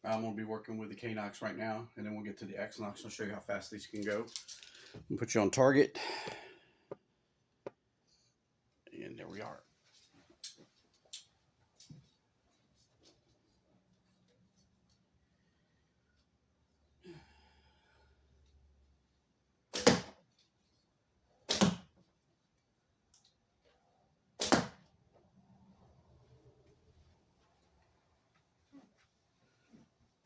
I'm going to be working with the k-nocks right now, and then we'll get to the x-nocks. I'll show you how fast these can go. I'll put you on target. And there we are.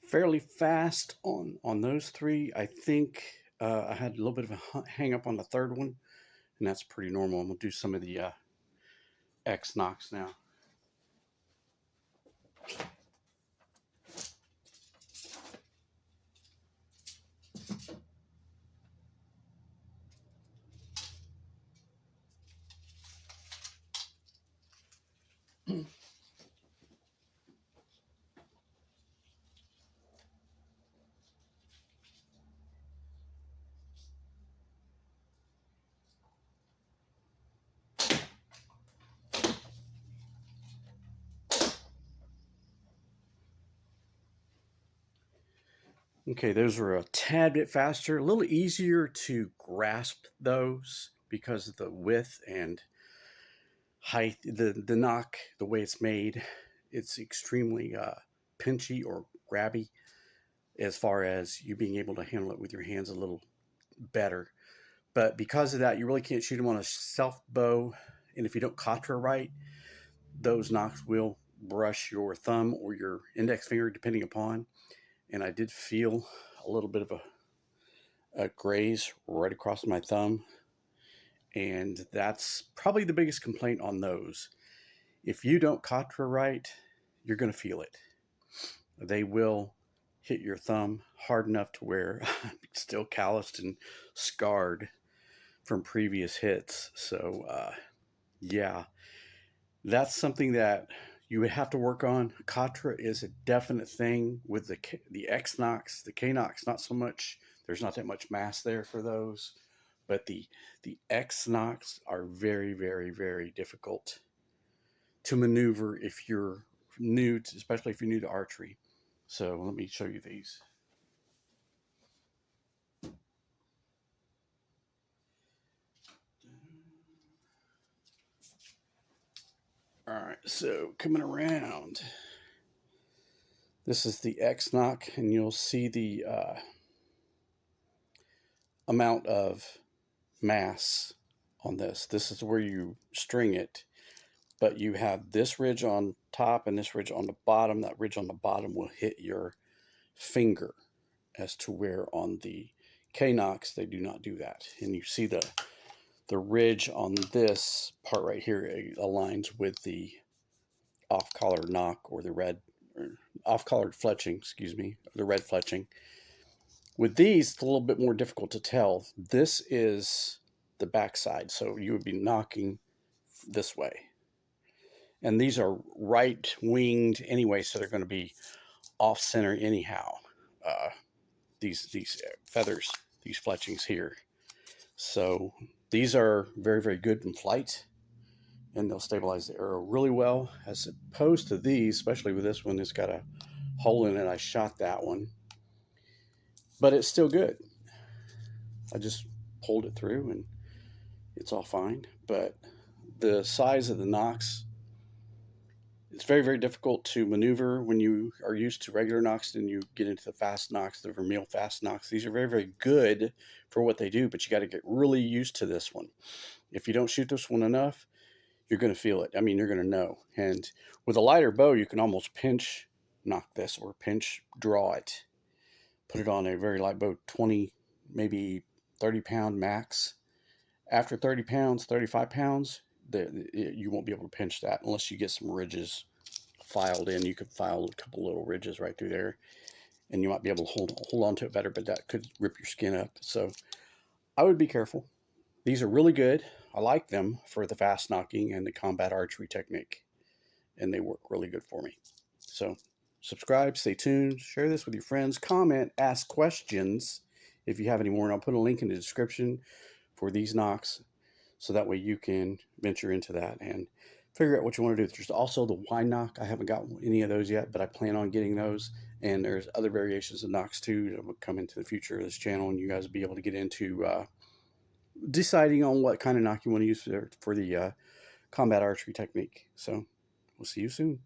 Fairly fast on those three. I think I had a little bit of a hang up on the third one, and that's pretty normal. I'm going to do some of the x-nocks now. Okay, those were a tad bit faster, a little easier to grasp those because of the width and height. The nock, the way it's made, it's extremely pinchy or grabby as far as you being able to handle it with your hands a little better. But because of that, you really can't shoot them on a self bow. And if you don't contour right, those nocks will brush your thumb or your index finger, depending upon. And I did feel a little bit of a graze right across my thumb. And that's probably the biggest complaint on those. If you don't contour right, you're going to feel it. They will hit your thumb hard enough to where I'm still calloused and scarred from previous hits. So, yeah, that's something that you would have to work on. Contour is a definite thing with the x-nocks. The k-nocks, not so much. There's not that much mass there for those. But the x-nocks are very, very, very difficult to maneuver if you're new, especially if you're new to archery. So let me show you these. All right, so coming around, this is the x-nock, and you'll see the amount of mass on this. This is where you string it, but you have this ridge on top and this ridge on the bottom. That ridge on the bottom will hit your finger, as to where on the k-nocks they do not do that. And you see the ridge on this part right here aligns with the off-collar nock, or the red, or off-collared fletching, excuse me, the red fletching. With these, it's a little bit more difficult to tell. This is the backside, so you would be nocking this way. And these are right-winged anyway, so they're going to be off-center anyhow. These feathers, these fletchings here. So these are very, very good in flight, and they'll stabilize the arrow really well, as opposed to these, especially with this one. It's got a hole in it. I shot that one, but it's still good. I just pulled it through and it's all fine. But the size of the nocks, it's very, very difficult to maneuver when you are used to regular nocks and you get into the fast nocks, the Vermeil fast nocks. These are very, very good for what they do, but you got to get really used to this one. If you don't shoot this one enough, you're going to feel it. I mean, you're going to know. And with a lighter bow, you can almost pinch nock this, or pinch draw it. Put it on a very light bow, 20, maybe 30-pound max. After 30 pounds, 35 pounds, you won't be able to pinch that unless you get some ridges filed in. You could file a couple little ridges right through there, and you might be able to hold on to it better, but that could rip your skin up. So I would be careful. These are really good. I like them for the fast nocking and the combat archery technique, and they work really good for me. So subscribe, stay tuned, share this with your friends, comment, ask questions if you have any more, and I'll put a link in the description for these nocks, so that way you can venture into that and figure out what you want to do. There's also the y-nock. I haven't got any of those yet, but I plan on getting those. And there's other variations of nocks too that will come into the future of this channel, and you guys will be able to get into deciding on what kind of nock you want to use for the combat archery technique. So we'll see you soon.